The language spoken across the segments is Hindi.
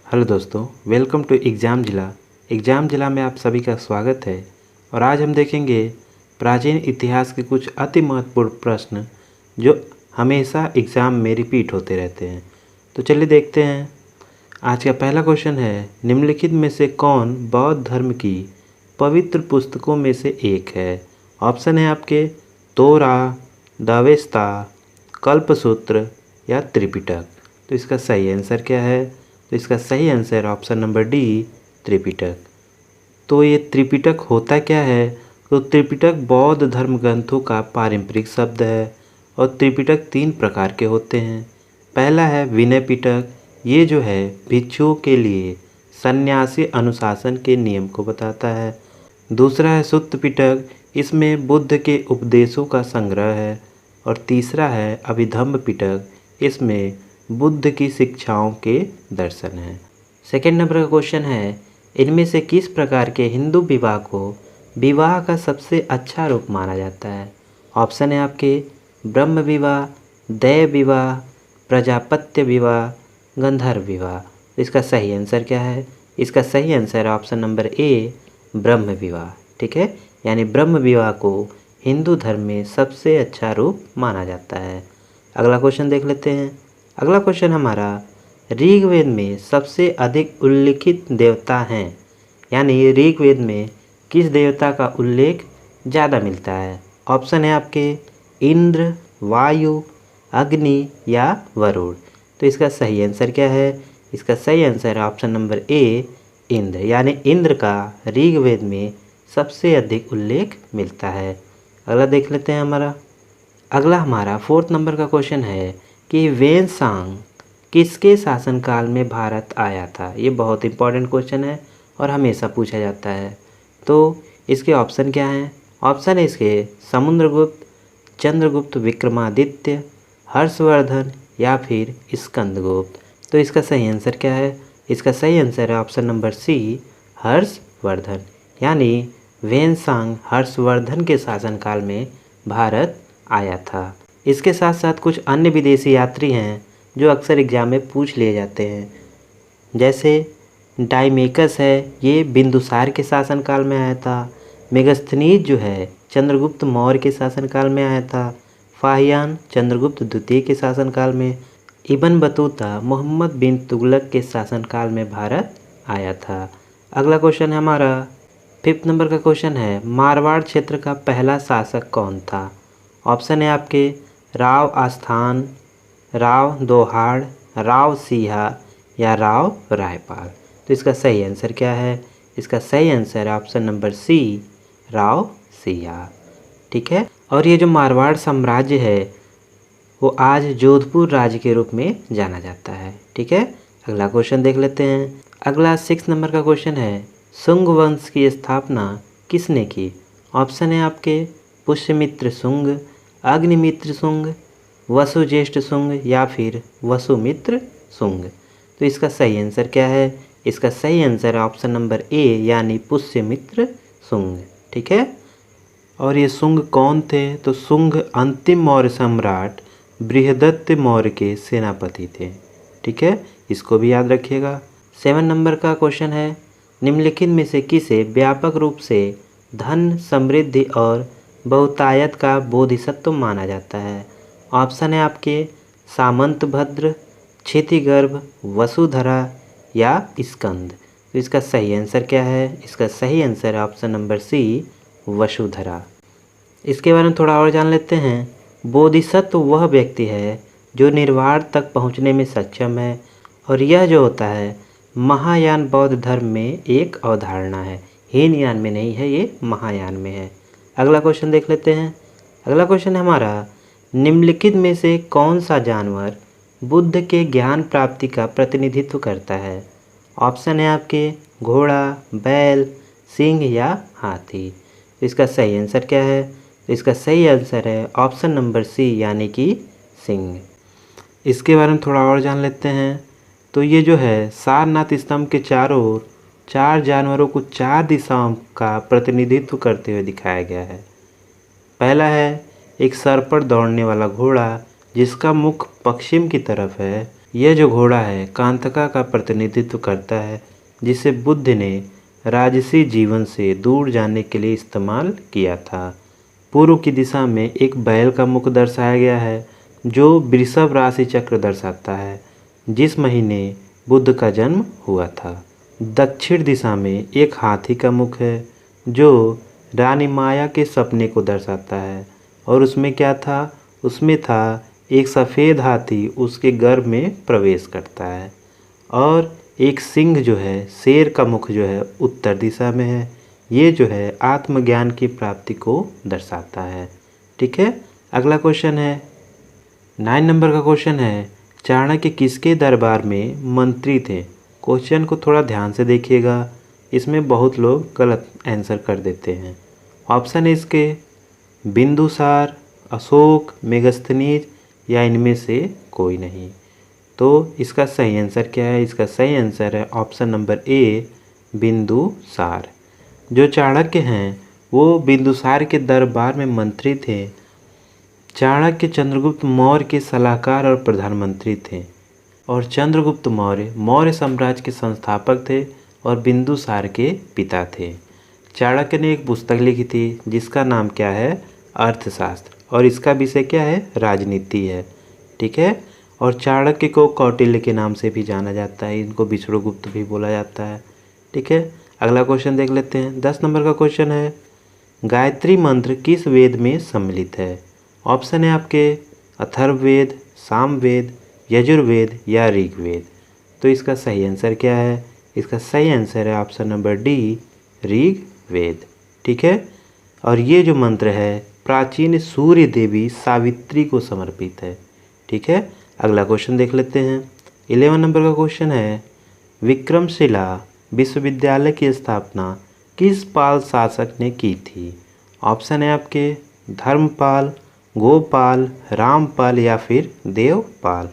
हेलो दोस्तों, वेलकम टू एग्ज़ाम जिला। एग्ज़ाम जिला में आप सभी का स्वागत है। और आज हम देखेंगे प्राचीन इतिहास के कुछ अति महत्वपूर्ण प्रश्न जो हमेशा एग्ज़ाम में रिपीट होते रहते हैं। तो चलिए देखते हैं। आज का पहला क्वेश्चन है, निम्नलिखित में से कौन बौद्ध धर्म की पवित्र पुस्तकों में से एक है? ऑप्शन है आपके तोरा, दावेस्ता, कल्पसूत्र या त्रिपिटक। तो इसका सही आंसर क्या है? तो इसका सही answer option number D, Tripitaka. तो ये त्रिपिटक होता क्या है? तो त्रिपिटक बौद्ध धर्म ग्रंथों का पारंपरिक शब्द है और त्रिपिटक 3 प्रकार के होते हैं। पहला है विनय पिटक, ये जो है भिक्षुओं के लिए सन्यासी अनुशासन के नियम को बताता है। दूसरा है सुत्त पिटक, इसमें बुद्ध के उपदेशों का संग्रह है। और तीसरा है अभिधम्म पिटक, इसमें बुद्ध की शिक्षाओं के दर्शन हैं। सेकेंड नंबर का क्वेश्चन है, इनमें से किस प्रकार के हिंदू विवाह को विवाह का सबसे अच्छा रूप माना जाता है? ऑप्शन है आपके ब्रह्म विवाह, दैव विवाह, प्रजापत्य विवाह, गंधर्व विवाह। इसका सही आंसर क्या है? इसका सही आंसर ऑप्शन नंबर ए, ब्रह्म विवाह। ठीक है, यानी ब्रह्म विवाह को हिंदू धर्म में सबसे अच्छा रूप माना जाता है। अगला क्वेश्चन देख लेते हैं। अगला क्वेश्चन हमारा, ऋग्वेद में सबसे अधिक उल्लिखित देवता हैं, यानी ऋग्वेद में किस देवता का उल्लेख ज़्यादा मिलता है? ऑप्शन है आपके इंद्र, वायु, अग्नि या वरुण। तो इसका सही आंसर क्या है? इसका सही आंसर है ऑप्शन नंबर ए, इंद्र, यानी इंद्र का ऋग्वेद में सबसे अधिक उल्लेख मिलता है। अगला देख लेते हैं हमारा। अगला हमारा 4th नंबर का क्वेश्चन है कि वेनसांग किसके शासनकाल में भारत आया था? ये बहुत इंपॉर्टेंट क्वेश्चन है और हमेशा पूछा जाता है। तो इसके ऑप्शन क्या हैं? ऑप्शन है इसके समुद्रगुप्त, चंद्रगुप्त विक्रमादित्य, हर्षवर्धन या फिर स्कंदगुप्त। तो इसका सही आंसर क्या है? इसका सही आंसर है ऑप्शन नंबर सी, हर्षवर्धन, यानी वेनसांग हर्षवर्धन के शासनकाल में भारत आया था। इसके साथ साथ कुछ अन्य विदेशी यात्री हैं जो अक्सर एग्जाम में पूछ लिए जाते हैं, जैसे डाइमेकस है, ये बिंदुसार के शासनकाल में आया था। मेगस्थनीज जो है चंद्रगुप्त मौर्य के शासनकाल में आया था। फाहियान चंद्रगुप्त द्वितीय के शासनकाल में। इब्न बतूता मोहम्मद बिन तुगलक के शासनकाल में भारत आया था। अगला क्वेश्चन है हमारा 5th नंबर का क्वेश्चन है, मारवाड़ क्षेत्र का पहला शासक कौन था? ऑप्शन है आपके राव आस्थान, राव दोहाड़, राव सिहा या राव रायपाल। तो इसका सही आंसर क्या है? इसका सही आंसर है ऑप्शन नंबर सी, राव सिहा। ठीक है, और ये जो मारवाड़ साम्राज्य है वो आज जोधपुर राज्य के रूप में जाना जाता है। ठीक है, अगला क्वेश्चन देख लेते हैं। अगला 6 नंबर का क्वेश्चन है, शुंग वंश की स्थापना किसने की? ऑप्शन है आपके पुष्यमित्र शुंग, अग्निमित्र शुंग, वसुज्येष्ठ शुंग या फिर वसुमित्र शुंग। तो इसका सही आंसर क्या है? इसका सही आंसर है ऑप्शन नंबर ए, यानी पुष्यमित्र शुंग। ठीक है, और ये शुंग कौन थे? तो शुंग अंतिम मौर्य सम्राट बृहदत्त मौर्य के सेनापति थे। ठीक है, इसको भी याद रखिएगा। 7 नंबर का क्वेश्चन है, निम्नलिखित में से किसे व्यापक रूप से धन, समृद्धि और बहुतायत का बोधिसत्व माना जाता है? ऑप्शन है आपके सामंतभद्र, क्षितिगर्भ, वसुधरा या स्कंद। तो इसका सही आंसर क्या है? इसका सही आंसर है ऑप्शन नंबर सी, वसुधरा। इसके बारे में थोड़ा और जान लेते हैं। बोधिसत्व वह व्यक्ति है जो निर्वाण तक पहुंचने में सक्षम है, और यह जो होता है महायान बौद्ध धर्म में एक अवधारणा है, हीनयान में नहीं है, ये महायान में है। अगला क्वेश्चन देख लेते हैं। अगला क्वेश्चन है हमारा, निम्नलिखित में से कौन सा जानवर बुद्ध के ज्ञान प्राप्ति का प्रतिनिधित्व करता है? ऑप्शन है आपके घोड़ा, बैल, सिंह या हाथी। तो इसका सही आंसर क्या है? तो इसका सही आंसर है ऑप्शन नंबर सी, यानी कि सिंह। इसके बारे में थोड़ा और जान लेते हैं। तो ये जो है सारनाथ स्तंभ के चारों ओर 4 जानवरों को 4 दिशाओं का प्रतिनिधित्व करते हुए दिखाया गया है। पहला है एक सर पर दौड़ने वाला घोड़ा जिसका मुख पश्चिम की तरफ है, यह जो घोड़ा है कांतका का प्रतिनिधित्व करता है, जिसे बुद्ध ने राजसी जीवन से दूर जाने के लिए इस्तेमाल किया था। पूर्व की दिशा में एक बैल का मुख दर्शाया गया है जो वृषभ राशि चक्र दर्शाता है, जिस महीने बुद्ध का जन्म हुआ था। दक्षिण दिशा में एक हाथी का मुख है जो रानी माया के सपने को दर्शाता है, और उसमें क्या था, उसमें था एक सफ़ेद हाथी उसके गर्भ में प्रवेश करता है। और एक सिंह जो है, शेर का मुख जो है उत्तर दिशा में है, ये जो है आत्मज्ञान की प्राप्ति को दर्शाता है। ठीक है, अगला क्वेश्चन है 9 नंबर का क्वेश्चन है, चाणक्य किसके दरबार में मंत्री थे। क्वेश्चन को थोड़ा ध्यान से देखिएगा, इसमें बहुत लोग गलत आंसर कर देते हैं। ऑप्शन है इसके बिंदुसार, अशोक, मेगस्थनीज या इनमें से कोई नहीं। तो इसका सही आंसर क्या है, इसका सही आंसर है ऑप्शन नंबर ए बिंदुसार। जो चाणक्य हैं वो बिंदुसार के दरबार में मंत्री थे। चाणक्य चंद्रगुप्त मौर्य के सलाहकार और प्रधानमंत्री थे, और चंद्रगुप्त मौर्य मौर्य साम्राज्य के संस्थापक थे और बिंदुसार के पिता थे। चाणक्य ने एक पुस्तक लिखी थी जिसका नाम क्या है, अर्थशास्त्र, और इसका विषय क्या है, राजनीति है। ठीक है, और चाणक्य को कौटिल्य के नाम से भी जाना जाता है, इनको विष्णुगुप्त भी बोला जाता है। ठीक है, अगला क्वेश्चन देख लेते हैं। 10 नंबर का क्वेश्चन है, गायत्री मंत्र किस वेद में सम्मिलित है। ऑप्शन है आपके अथर्ववेद, सामवेद, यजुर्वेद या ऋग्वेद। तो इसका सही आंसर क्या है, इसका सही आंसर है ऑप्शन नंबर डी ऋग्वेद। ठीक है, और ये जो मंत्र है प्राचीन सूर्य देवी सावित्री को समर्पित है। ठीक है, अगला क्वेश्चन देख लेते हैं। 11 नंबर का क्वेश्चन है, विक्रमशिला विश्वविद्यालय की स्थापना किस पाल शासक ने की थी। ऑप्शन है आपके धर्मपाल, गोपाल, रामपाल या फिर देवपाल।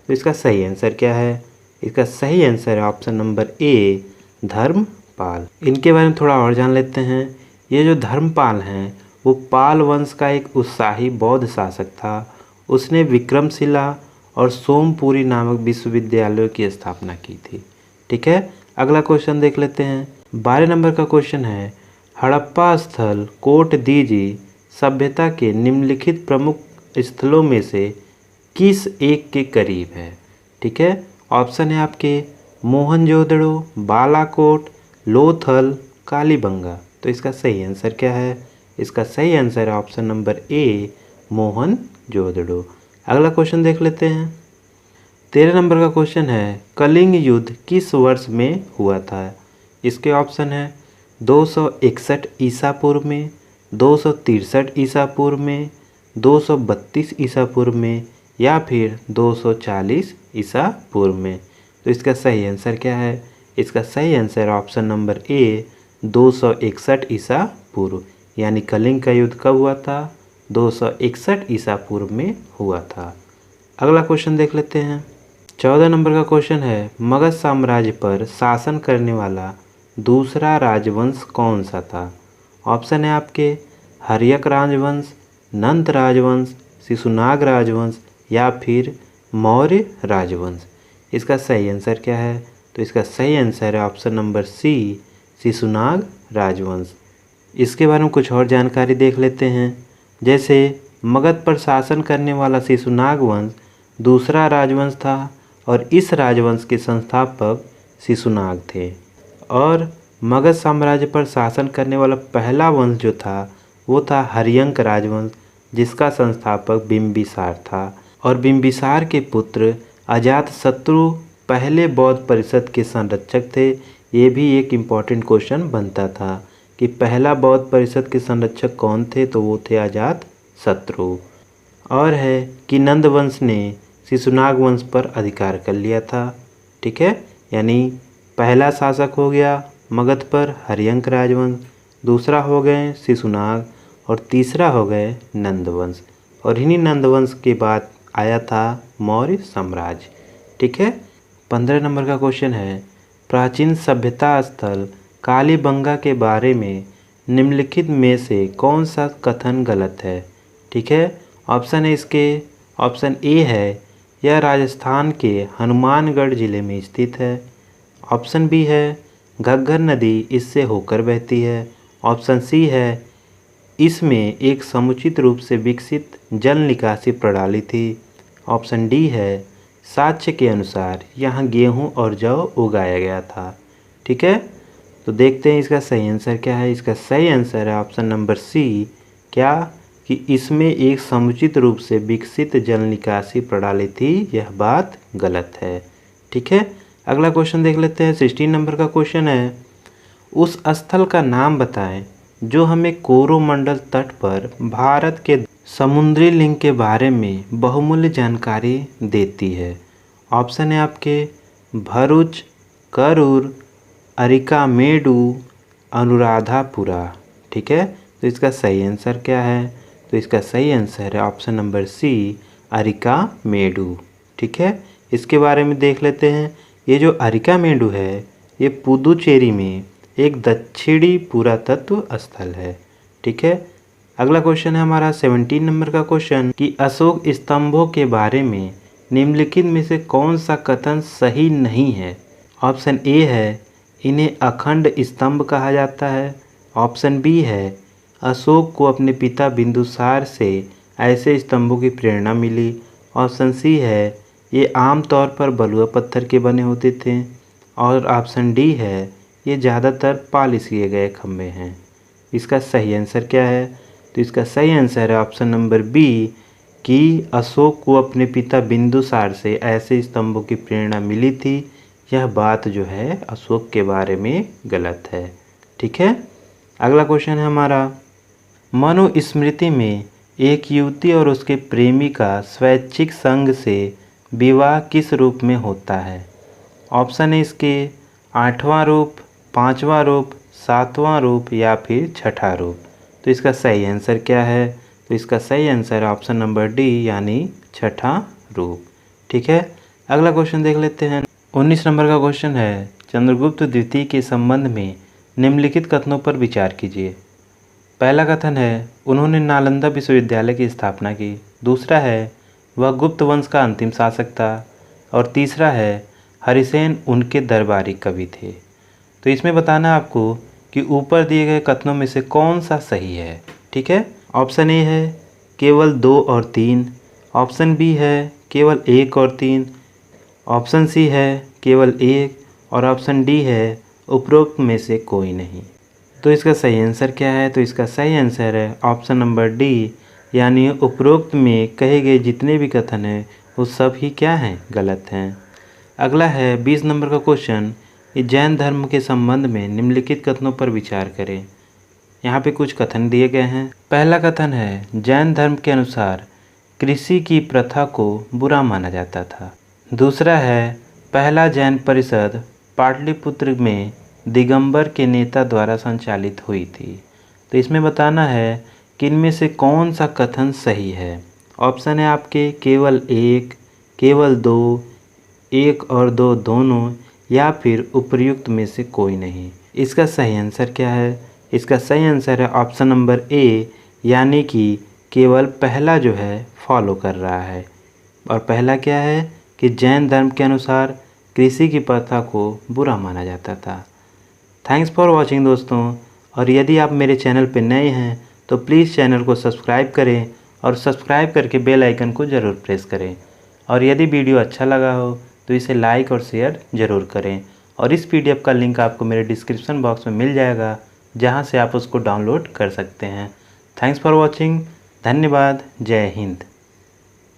तो इसका सही आंसर क्या है, इसका सही आंसर है ऑप्शन नंबर ए धर्मपाल। इनके बारे में थोड़ा और जान लेते हैं। ये जो धर्मपाल हैं वो पाल वंश का एक उत्साही बौद्ध शासक था। उसने विक्रमशिला और सोमपुरी नामक विश्वविद्यालयों की स्थापना की थी। ठीक है, अगला क्वेश्चन देख लेते हैं। 12 नंबर का क्वेश्चन है, हड़प्पा स्थल कोट दीजी सभ्यता के निम्नलिखित प्रमुख स्थलों में से किस एक के करीब है। ठीक है, ऑप्शन है आपके मोहनजोदड़ो, बालाकोट, लोथल, कालीबंगा। तो इसका सही आंसर क्या है, इसका सही आंसर है ऑप्शन नंबर ए मोहनजोदड़ो। अगला क्वेश्चन देख लेते हैं। 13 नंबर का क्वेश्चन है, कलिंग युद्ध किस वर्ष में हुआ था। इसके ऑप्शन है 261 ईसा पूर्व में, 263 ईसा पूर्व में, 232 ईसा पूर्व में या फिर 240 ईसा पूर्व में। तो इसका सही आंसर क्या है, इसका सही आंसर ऑप्शन नंबर ए 261 ईसा पूर्व, यानी कलिंग का युद्ध कब हुआ था, 261 ईसा पूर्व में हुआ था। अगला क्वेश्चन देख लेते हैं। 14 नंबर का क्वेश्चन है, मगध साम्राज्य पर शासन करने वाला दूसरा राजवंश कौन सा था। ऑप्शन है आपके हर्यक राजवंश, नंद राजवंश, शिशुनाग राजवंश या फिर मौर्य राजवंश। इसका सही आंसर क्या है, तो इसका सही आंसर है ऑप्शन नंबर सी शिशुनाग राजवंश। इसके बारे में कुछ और जानकारी देख लेते हैं। जैसे मगध पर शासन करने वाला शिशुनाग वंश दूसरा राजवंश था और इस राजवंश के संस्थापक शिशुनाग थे। और मगध साम्राज्य पर शासन करने वाला पहला वंश जो था वो था हर्यंक राजवंश, जिसका संस्थापक बिंबिसार था। और बिंबिसार के पुत्र अजातशत्रु पहले बौद्ध परिषद के संरक्षक थे। ये भी एक इम्पॉर्टेंट क्वेश्चन बनता था कि पहला बौद्ध परिषद के संरक्षक कौन थे, तो वो थे अजातशत्रु। और है कि नंद वंश ने शिशुनाग वंश पर अधिकार कर लिया था। ठीक है, यानी पहला शासक हो गया मगध पर हर्यंक राजवंश, दूसरा हो गए शिशुनाग और तीसरा हो गए नंदवंश। और इन्हीं नंदवंश के बाद आया था मौर्य साम्राज्य। ठीक है, 15 नंबर का क्वेश्चन है, प्राचीन सभ्यता स्थल कालीबंगा के बारे में निम्नलिखित में से कौन सा कथन गलत है। ठीक है, ऑप्शन है इसके ऑप्शन ए है यह राजस्थान के हनुमानगढ़ जिले में स्थित है। ऑप्शन बी है घग्गर नदी इससे होकर बहती है। ऑप्शन सी है इसमें एक समुचित रूप से विकसित जल निकासी प्रणाली थी। ऑप्शन डी है साक्ष्य के अनुसार यहाँ गेहूँ और जौ उगाया गया था। ठीक है, तो देखते हैं इसका सही आंसर क्या है। इसका सही आंसर है ऑप्शन नंबर सी, क्या कि इसमें एक समुचित रूप से विकसित जल निकासी प्रणाली थी। यह बात गलत है। ठीक है, अगला क्वेश्चन देख लेते हैं। 16 नंबर का क्वेश्चन है, उस स्थल का नाम बताएं जो हमें कोरोमंडल तट पर भारत के समुद्री लिंग के बारे में बहुमूल्य जानकारी देती है। ऑप्शन है आपके भरूच, करूर, अरिकामेडु, अनुराधापुरा। ठीक है, तो इसका सही आंसर क्या है? तो इसका सही आंसर है ऑप्शन नंबर सी, अरिकामेडु। ठीक है, इसके बारे में देख लेते हैं। ये जो अरिकामेडु है ये पुदुचेरी में एक दक्षिणी पुरातत्व स्थल है। ठीक है, अगला क्वेश्चन है हमारा 17 नंबर का क्वेश्चन कि अशोक स्तंभों के बारे में निम्नलिखित में से कौन सा कथन सही नहीं है। ऑप्शन ए है इन्हें अखंड स्तंभ कहा जाता है। ऑप्शन बी है अशोक को अपने पिता बिंदुसार से ऐसे स्तंभों की प्रेरणा मिली। ऑप्शन सी है ये आमतौर पर बलुआ पत्थर के बने होते थे। और ऑप्शन डी है ये ज़्यादातर पॉलिश किए गए खंभे हैं। इसका सही आंसर क्या है? तो इसका सही आंसर है ऑप्शन नंबर बी कि अशोक को अपने पिता बिंदुसार से ऐसे स्तंभों की प्रेरणा मिली थी। यह बात जो है अशोक के बारे में गलत है। ठीक है, अगला क्वेश्चन है हमारा, मनुस्मृति में एक युवती और उसके प्रेमी का स्वैच्छिक संग से विवाह किस रूप में होता है। ऑप्शन है इसके 8वां रूप, 5वां रूप, 7वां रूप या फिर 6ठा रूप। तो इसका सही आंसर क्या है? तो इसका सही आंसर है ऑप्शन नंबर डी यानी 6ठा रूप। ठीक है, अगला क्वेश्चन देख लेते हैं। 19 नंबर का क्वेश्चन है, चंद्रगुप्त द्वितीय के संबंध में निम्नलिखित कथनों पर विचार कीजिए। पहला कथन है उन्होंने नालंदा विश्वविद्यालय की स्थापना की। दूसरा है वह गुप्त वंश का अंतिम शासक था। और तीसरा है हरिसेन उनके दरबारी कवि थे। तो इसमें बताना है आपको कि ऊपर दिए गए कथनों में से कौन सा सही है। ठीक है, ऑप्शन ए है केवल 2 और 3। ऑप्शन बी है केवल 1 और 3। ऑप्शन सी है केवल 1 और ऑप्शन डी है उपरोक्त में से कोई नहीं। तो इसका सही आंसर क्या है? तो इसका सही आंसर है ऑप्शन नंबर डी यानी उपरोक्त में कहे गए जितने भी कथन हैं वो सब ही क्या हैं? गलत हैं। अगला है 20 नंबर का क्वेश्चन, जैन धर्म के संबंध में निम्नलिखित कथनों पर विचार करें। यहाँ पे कुछ कथन दिए गए हैं। पहला कथन है जैन धर्म के अनुसार कृषि की प्रथा को बुरा माना जाता था। दूसरा है पहला जैन परिषद पाटलिपुत्र में दिगंबर के नेता द्वारा संचालित हुई थी। तो इसमें बताना है कि इनमें से कौन सा कथन सही है। ऑप्शन है आपके केवल 1, केवल 2, 1 और 2 दोनों या फिर उपर्युक्त में से कोई नहीं। इसका सही आंसर क्या है? इसका सही आंसर है ऑप्शन नंबर ए यानी कि केवल पहला जो है फॉलो कर रहा है। और पहला क्या है कि जैन धर्म के अनुसार कृषि की प्रथा को बुरा माना जाता था। थैंक्स फॉर वॉचिंग दोस्तों। और यदि आप मेरे चैनल पर नए हैं तो प्लीज़ चैनल को सब्सक्राइब करें और सब्सक्राइब करके बेल आइकन को ज़रूर प्रेस करें। और यदि वीडियो अच्छा लगा हो तो इसे लाइक और शेयर ज़रूर करें। और इस PDF का लिंक आपको मेरे डिस्क्रिप्शन बॉक्स में मिल जाएगा जहां से आप उसको डाउनलोड कर सकते हैं। Thanks for watching. धन्यवाद। जय हिंद।